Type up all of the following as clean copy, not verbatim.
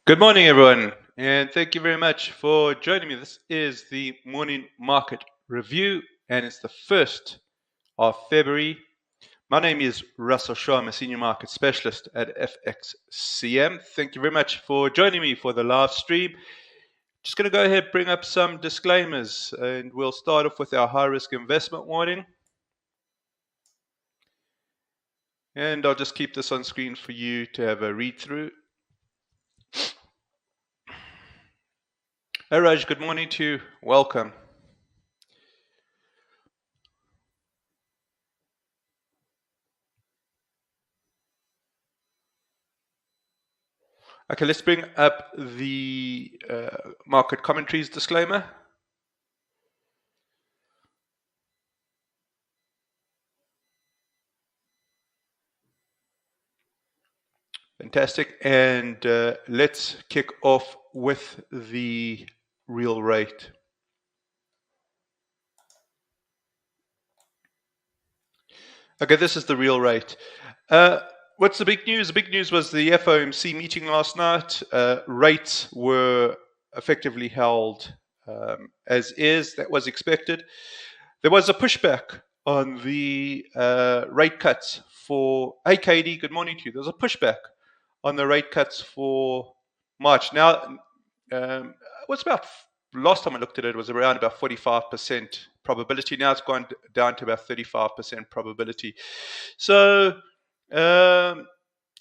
Good morning, everyone, and thank you very much for joining me. This is the morning market review, and it's the 1st of February. My name is Russell Shaw. I'm a senior market specialist at FXCM. Thank you very much for joining me for the live stream. Just going to go ahead and bring up some disclaimers, and we'll start off with our high risk investment warning. And I'll just keep this on screen for you to have a read through. Hey Raj, good morning to you. Welcome. Okay, let's bring up the market commentaries disclaimer. Fantastic. And let's kick off with the real rate. Okay, this is the real rate. What's the big news? The big news was the FOMC meeting last night. Rates were effectively held as is. That was expected. There was a pushback on the rate cuts for AKD. Good morning to you. There was a pushback on the rate cuts for March. Now, what's about last time I looked at it was around about 45% probability. Now it's gone down to about 35% probability. So the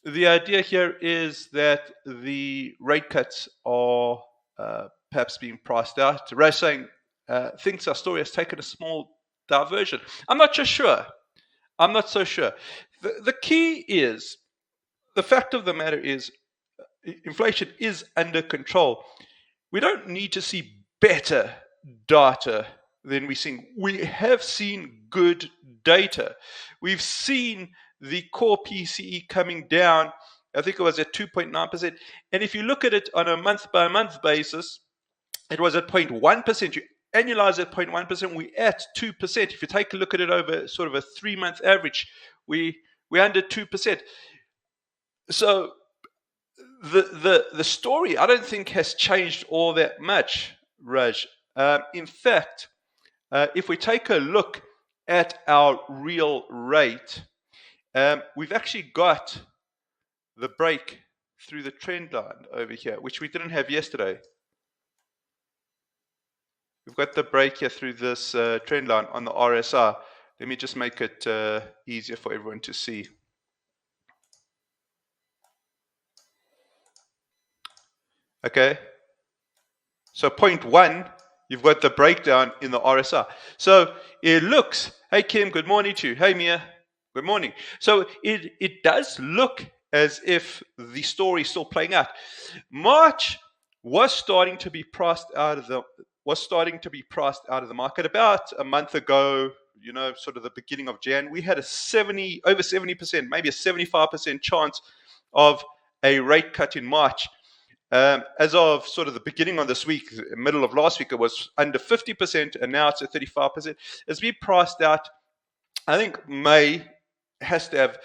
idea here is that the rate cuts are perhaps being priced out. Ray's saying thinks our story has taken a small diversion. I'm not so sure. I'm not so sure. The key is, the fact of the matter is, inflation is under control. We don't need to see better data than we've seen. We have seen good data. We've seen the core PCE coming down. I think it was at 2.9%. And if you look at it on a month-by-month basis, it was at 0.1%. You annualize at 0.1%, we're at 2%. If you take a look at it over sort of a 3-month average, we're under 2%. So the story, I don't think, has changed all that much, Raj. In fact, if we take a look at our real rate, we've actually got the break through the trend line over here, which we didn't have yesterday. We've got the break here through this trend line on the RSI. Let me just make it easier for everyone to see. Okay, so 0.1, you've got the breakdown in the RSI. So it looks, hey Kim, good morning to you. Hey Mia, good morning. So it does look as if the story is still playing out. March was starting to be priced out of the market about a month ago. You know, sort of the beginning of Jan, we had over 70%, maybe a 75% chance of a rate cut in March. As of sort of the beginning of this week, middle of last week, it was under 50%, and now it's at 35%. As we priced out, I think May has to have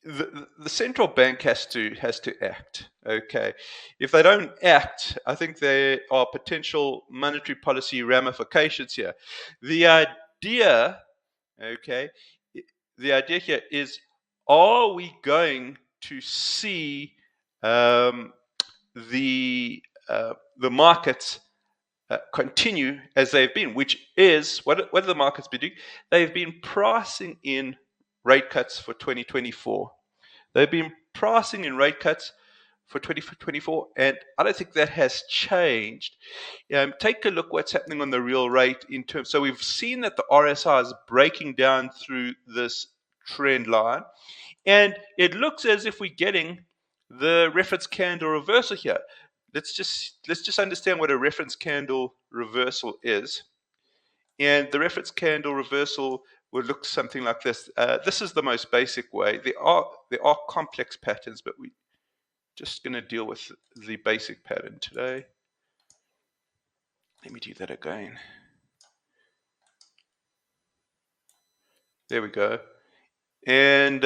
the central bank has to act. Okay, if they don't act, I think there are potential monetary policy ramifications here. The idea here is: are we going to see the markets continue as they've been, which is what have the markets been doing? They've been pricing in rate cuts for 2024. They've been pricing in rate cuts for 2024, and I don't think that has changed. Take a look what's happening on the real rate in terms. So we've seen that the RSI is breaking down through this trend line, and it looks as if we're getting the reference candle reversal here. Let's just understand what a reference candle reversal is. And the reference candle reversal would look something like this. This is the most basic way. There are complex patterns, but we're just going to deal with the basic pattern today. Let me do that again. There we go. And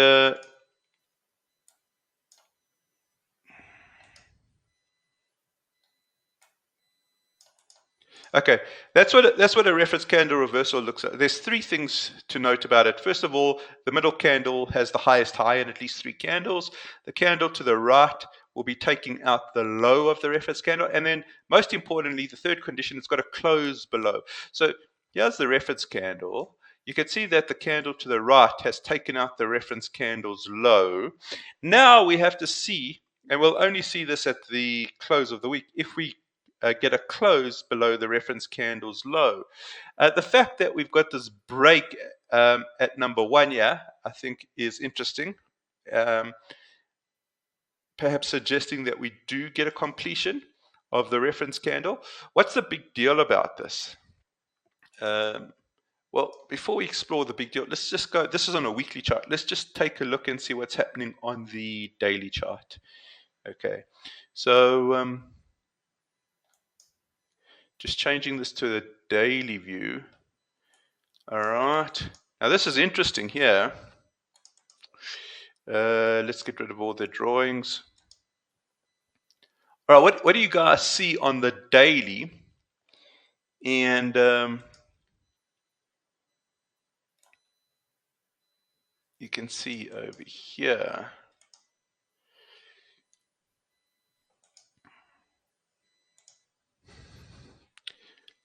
Okay, that's what a reference candle reversal looks like. There's three things to note about it. First of all, the middle candle has the highest high in at least three candles. The candle to the right will be taking out the low of the reference candle, and then most importantly, the third condition, it's got to close below. So here's the reference candle. You can see that the candle to the right has taken out the reference candle's low. Now we have to see, and we'll only see this at the close of the week, if we get a close below the reference candle's low. The fact that we've got this break at number one, I think is interesting. Um, Perhaps suggesting that we do get a completion of the reference candle. What's the big deal about this? Well, before we explore the big deal, let's just go. This is on a weekly chart. Let's just take a look and see what's happening on the daily chart. Okay, so just changing this to the daily view. All right. Now this is interesting here. Let's get rid of all the drawings. All right, what do you guys see on the daily? And you can see over here.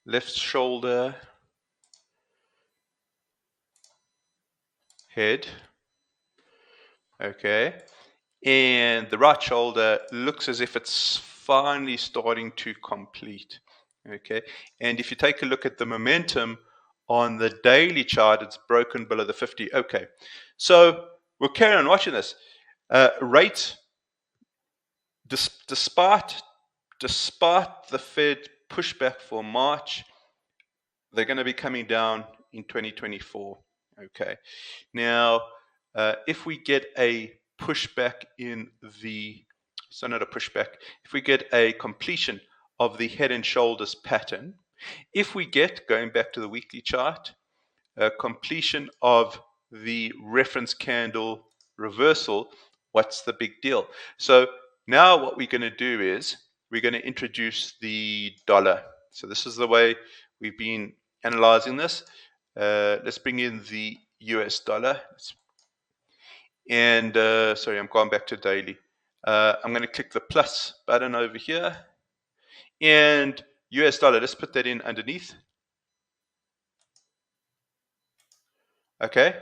Left shoulder, head. Okay. And the right shoulder looks as if it's finally starting to complete. Okay. And if you take a look at the momentum on the daily chart, it's broken below the 50. Okay. So we'll carry on watching this. Rates, despite the Fed pushback for March, they're going to be coming down in 2024. Okay. Now, if we get a pushback in the, so not a pushback, if we get a completion of the head and shoulders pattern, if we get, going back to the weekly chart, a completion of the reference candle reversal, what's the big deal? So now what we're going to do is we're going to introduce the dollar. So this is the way we've been analyzing this. Let's bring in the US dollar. And sorry, I'm going back to daily. I'm going to click the plus button over here. And US dollar, let's put that in underneath. Okay.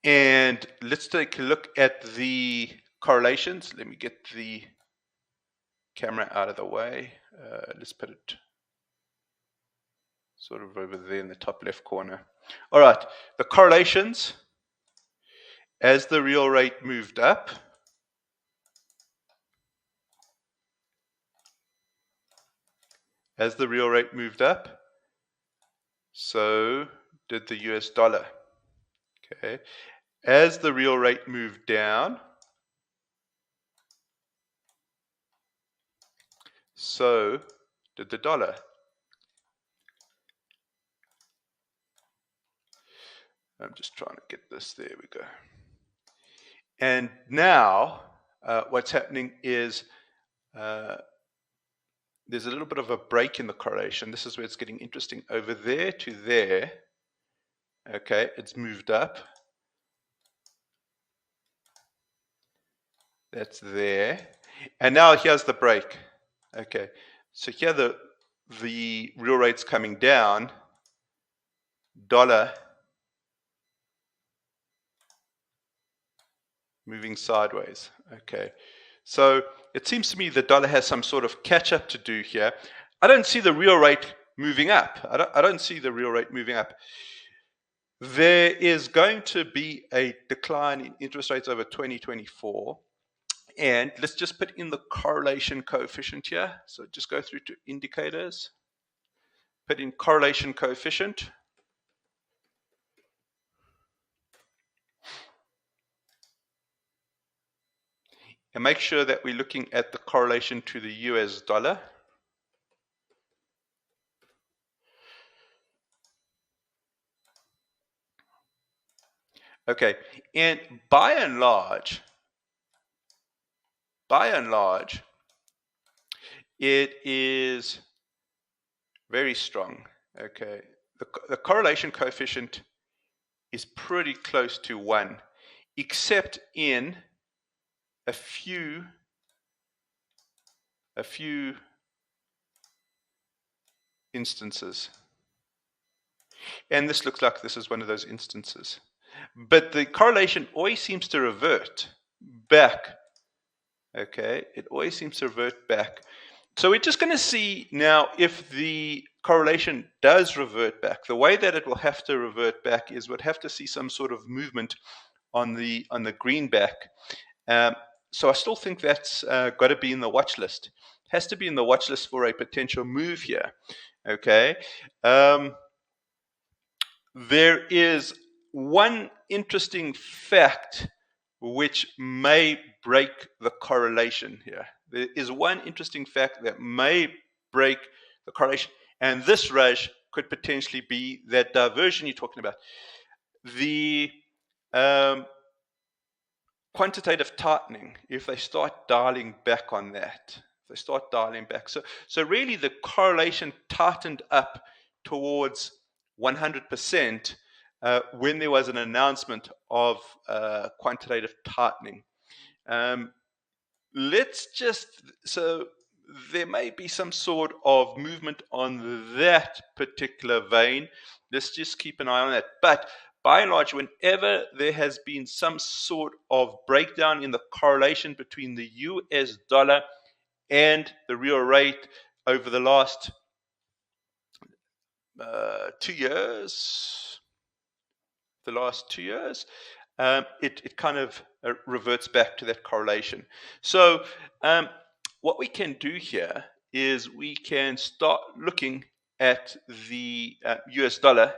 And let's take a look at the correlations. Let me get the camera out of the way. Let's put it sort of over there in the top left corner. All right, the correlations as the real rate moved up, so did the US dollar. Okay, as the real rate moved down, so did the dollar. I'm just trying to get this, there we go. And now what's happening is there's a little bit of a break in the correlation. This is where it's getting interesting. Over there to there, okay, it's moved up. That's there. And now here's the break. Okay, so here the real rate's coming down, dollar moving sideways. Okay, so it seems to me the dollar has some sort of catch up to do here. I don't see the real rate moving up. I don't see the real rate moving up. There is going to be a decline in interest rates over 2024. And let's just put in the correlation coefficient here. So just go through to indicators, put in correlation coefficient. And make sure that we're looking at the correlation to the US dollar. Okay, and by and large, It is very strong. Okay, the correlation coefficient is pretty close to 1, except in a few instances. And this looks like this is one of those instances. But the correlation always seems to revert back. Okay, it always seems to revert back. So we're just going to see now if the correlation does revert back. The way that it will have to revert back is we'd have to see some sort of movement on the greenback. So I still think that's got to be in the watch list. It has to be in the watch list for a potential move here. Okay. There is one interesting fact which may break the correlation here. There is one interesting fact that may break the correlation, and this, Raj, could potentially be that diversion you're talking about. The quantitative tightening, if they start dialing back on that, So really the correlation tightened up towards 100% when there was an announcement of quantitative tightening. So there may be some sort of movement on that particular vein. Let's just keep an eye on that. But by and large, whenever there has been some sort of breakdown in the correlation between the US dollar and the real rate over the last 2 years, it kind of reverts back to that correlation. So what we can do here is we can start looking at the US dollar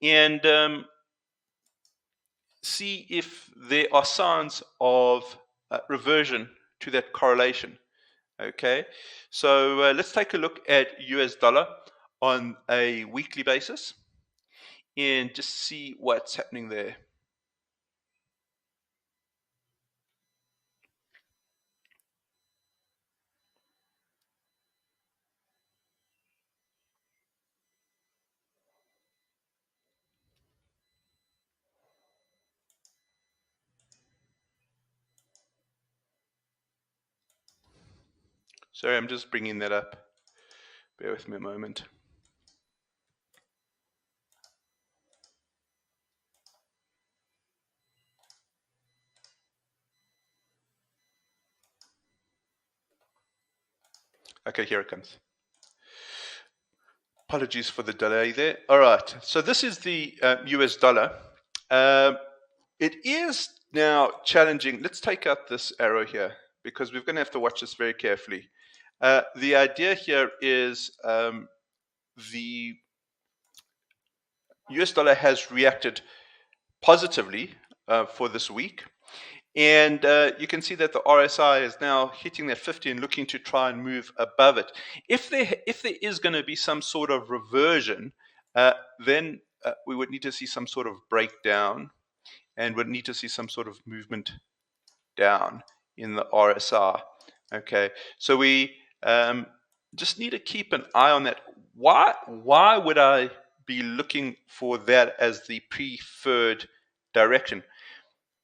and see if there are signs of reversion to that correlation. Okay, so let's take a look at US dollar on a weekly basis and just see what's happening there. Sorry, I'm just bringing that up. Bear with me a moment. Okay, here it comes. Apologies for the delay there. All right, so this is the US dollar. It is now challenging. Let's take out this arrow here because we're going to have to watch this very carefully. The idea here is the US dollar has reacted positively for this week. And you can see that the RSI is now hitting that 50 and looking to try and move above it. If there is going to be some sort of reversion, then we would need to see some sort of breakdown and would need to see some sort of movement down in the RSI. Okay, so we just need to keep an eye on that. Why would I be looking for that as the preferred direction?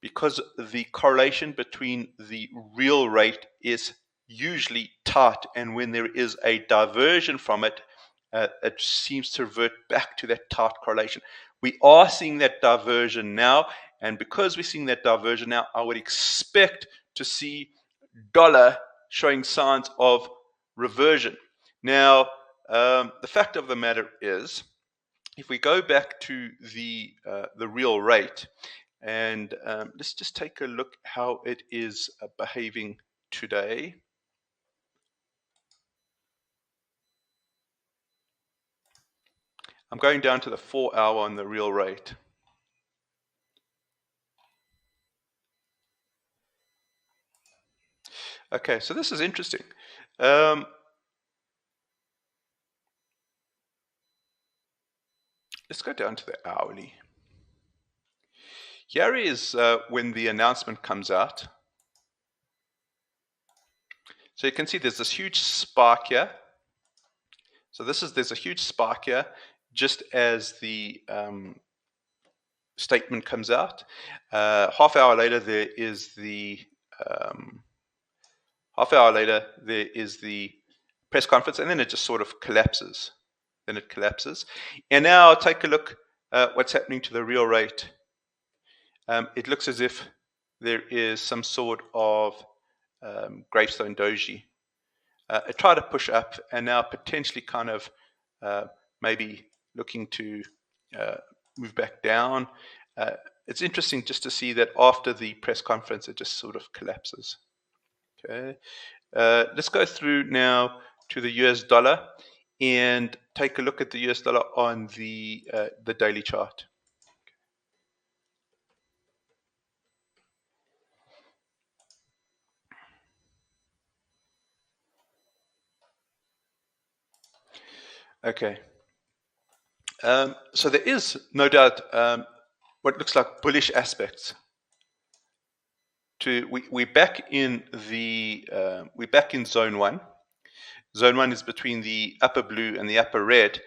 Because the correlation between the real rate is usually tight, and when there is a diversion from it, it seems to revert back to that tight correlation. We are seeing that diversion now, and because we're seeing that diversion now, I would expect to see dollar showing signs of reversion. Now, the fact of the matter is, if we go back to the real rate, and let's just take a look how it is behaving today. I'm going down to the 4-hour on the real rate. Okay, so this is interesting. Let's go down to the hourly. Here is when the announcement comes out. So you can see there's this huge spark here. So there's a huge spark here, just as the statement comes out. Half hour later, there is the press conference, and then it just sort of collapses. Then it collapses. And now take a look at what's happening to the real rate. It looks as if there is some sort of gravestone doji. It tried to push up, and now potentially kind of maybe looking to move back down. It's interesting just to see that after the press conference, it just sort of collapses. Okay, let's go through now to the US dollar and take a look at the US dollar on the daily chart. Okay. So there is no doubt what looks like bullish aspects. We're back in zone one. Zone one is between the upper blue and the upper red.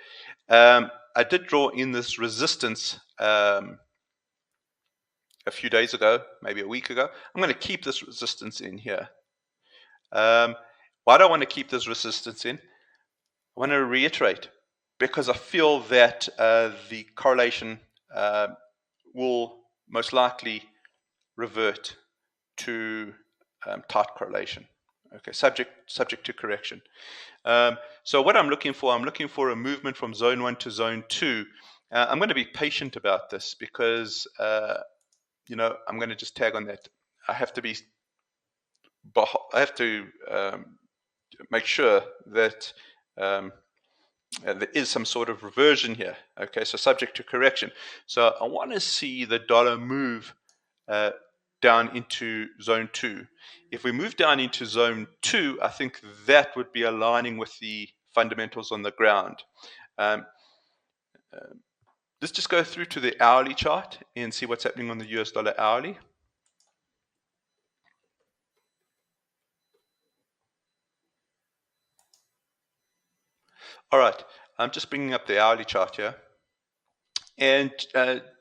I did draw in this resistance a few days ago, maybe a week ago. I'm going to keep this resistance in here. Why do I want to keep this resistance in? I want to reiterate, because I feel that the correlation will most likely revert to tight correlation. Okay, subject to correction. So what I'm looking for a movement from zone 1 to zone 2. I'm going to be patient about this because I'm going to just tag on that. I have to make sure that there is some sort of reversion here. Okay, so subject to correction. So I want to see the dollar move down into zone 2. If we move down into zone 2, I think that would be aligning with the fundamentals on the ground. Let's just go through to the hourly chart and see what's happening on the US dollar hourly. All right, I'm just bringing up the hourly chart here. And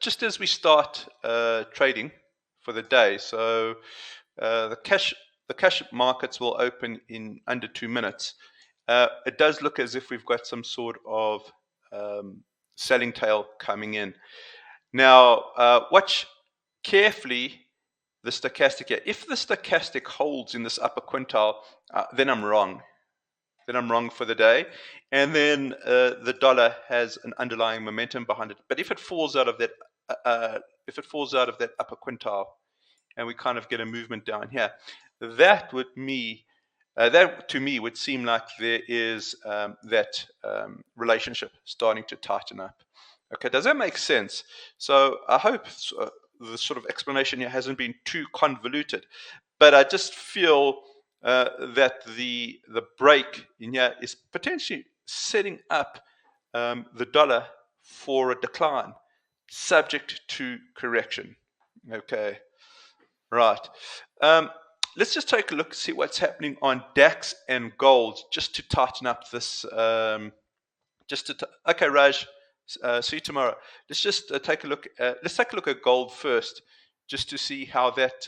just as we start trading for the day, so the cash markets will open in under 2 minutes. It does look as if we've got some sort of selling tail coming in. Now, watch carefully the stochastic here. If the stochastic holds in this upper quintile, then I'm wrong. Then I'm wrong for the day. And then the dollar has an underlying momentum behind it. But if it falls out of that, upper quintile, and we kind of get a movement down here, that to me would seem like there is that relationship starting to tighten up. Okay, does that make sense? So I hope the sort of explanation here hasn't been too convoluted, but I just feel that the break in here is potentially setting up the dollar for a decline, subject to correction. Okay, right. Let's just take a look, see what's happening on DAX and gold, just to tighten up this. Okay, Raj, see you tomorrow. Let's just take a look. Let's take a look at gold first, just to see how that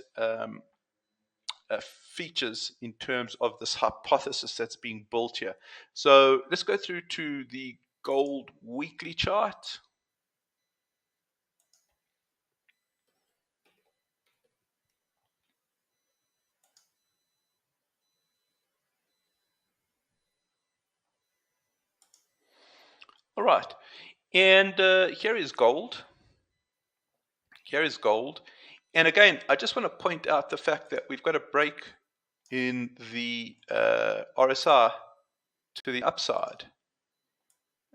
features in terms of this hypothesis that's being built here. So let's go through to the gold weekly chart. All right, and here is gold. Here is gold. And again, I just want to point out the fact that we've got a break in the RSI to the upside.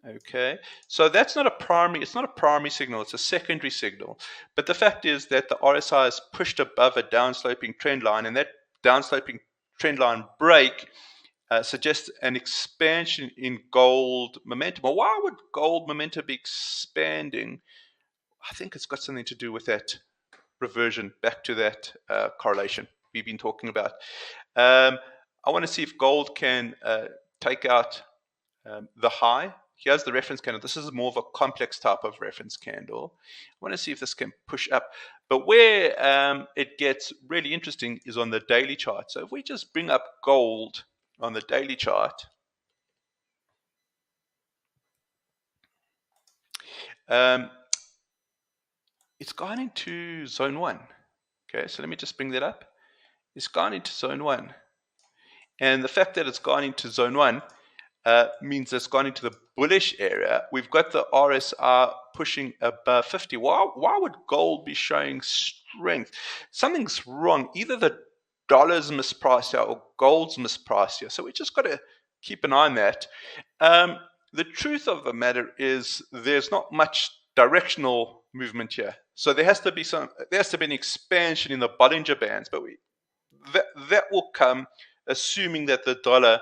Okay, so that's not a primary, it's not a primary signal, it's a secondary signal. But the fact is that the RSI is pushed above a downsloping trend line, and that downsloping trend line break suggests an expansion in gold momentum. Well, why would gold momentum be expanding? I think it's got something to do with that reversion back to that correlation we've been talking about. I want to see if gold can take out the high. Here's the reference candle. This is more of a complex type of reference candle. I want to see if this can push up. But where it gets really interesting is on the daily chart. So if we just bring up gold on the daily chart, it's gone into zone 1. Okay, so let me just bring that up. It's gone into zone 1. And the fact that it's gone into zone 1 means it's gone into the bullish area. We've got the RSI pushing above 50. Why would gold be showing strength? Something's wrong. Either the dollar's mispriced here or gold's mispriced here. So we just got to keep an eye on that. The truth of the matter is there's not much directional movement here. So there has to be an expansion in the Bollinger Bands, but that will come assuming that the dollar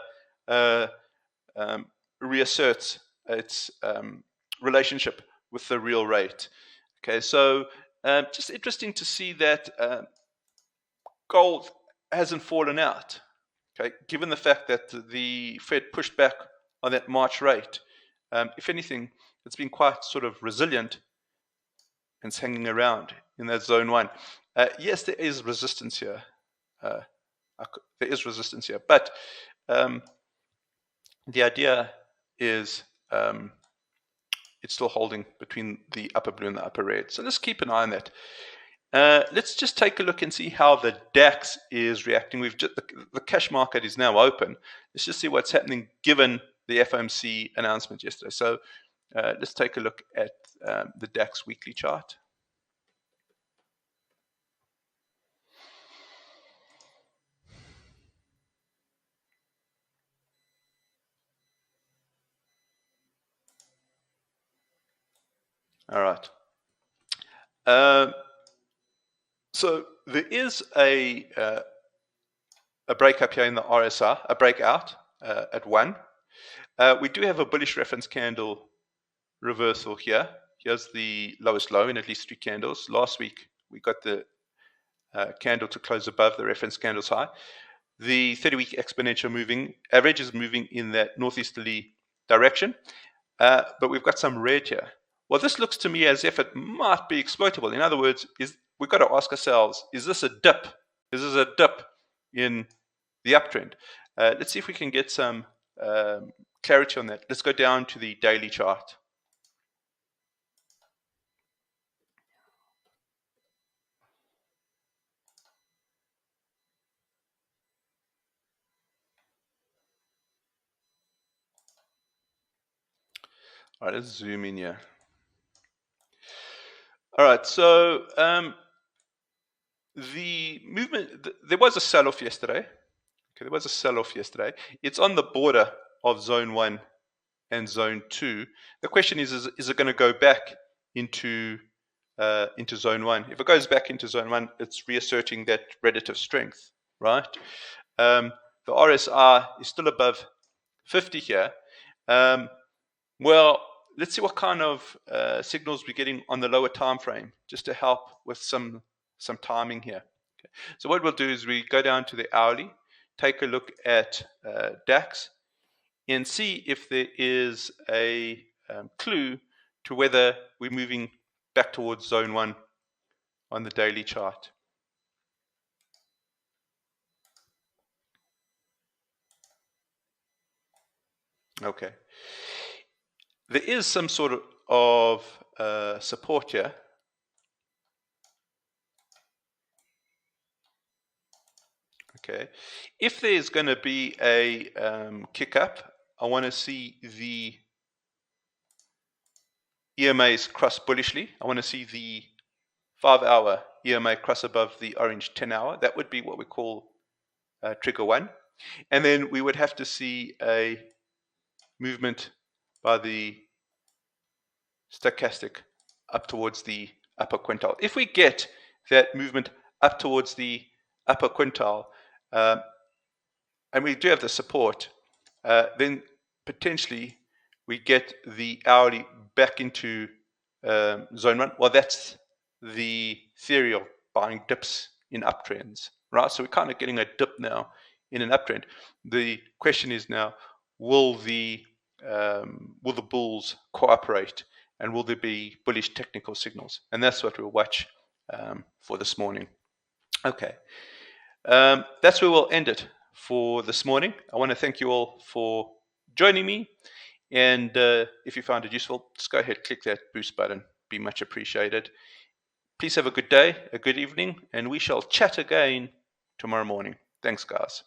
reasserts its relationship with the real rate. Okay, so just interesting to see that gold hasn't fallen out. Okay, given the fact that the Fed pushed back on that March rate, if anything, it's been quite sort of resilient and it's hanging around in that zone 1. Yes, there is resistance here. But the idea is it's still holding between the upper blue and the upper red. So let's keep an eye on that. Let's just take a look and see how the DAX is reacting. The cash market is now open. Let's just see what's happening given the FOMC announcement yesterday. So let's take a look at the DAX weekly chart. All right. So there is a breakup here in the RSI, a breakout at 1. We do have a bullish reference candle reversal here. Here's the lowest low in at least 3 candles. Last week, we got the candle to close above the reference candle's high. The 30-week exponential moving average is moving in that northeasterly direction, but we've got some red here. Well, this looks to me as if it might be exploitable. In other words, we've got to ask ourselves, is this a dip? Is this a dip in the uptrend? Let's see if we can get some clarity on that. Let's go down to the daily chart. All right, let's zoom in here. All right, so the movement, there was a sell-off yesterday. Okay, there was a sell-off yesterday. It's on the border of zone 1 and zone 2. The question is it going to go back into zone 1? If it goes back into zone 1, it's reasserting that relative strength, right? The RSI is still above 50 here. Well, let's see what kind of signals we're getting on the lower time frame, just to help with some timing here. Okay. So what we'll do is we go down to the hourly, take a look at DAX, and see if there is a clue to whether we're moving back towards zone 1 on the daily chart. Okay. There is some sort of support here. Okay. If there's going to be a kick up, I want to see the EMAs cross bullishly. I want to see the 5-hour EMA cross above the orange 10-hour. That would be what we call trigger 1. And then we would have to see a movement by the stochastic up towards the upper quintile. If we get that movement up towards the upper quintile, and we do have the support, then potentially we get the hourly back into zone 1. Well, that's the theory of buying dips in uptrends, right? So we're kind of getting a dip now in an uptrend. The question is now, will the bulls cooperate, and will there be bullish technical signals? And that's what we'll watch for this morning. Okay, that's where we'll end it for this morning. I want to thank you all for joining me. And if you found it useful, just go ahead, click that boost button. Be much appreciated. Please have a good day, a good evening, and we shall chat again tomorrow morning. Thanks, guys.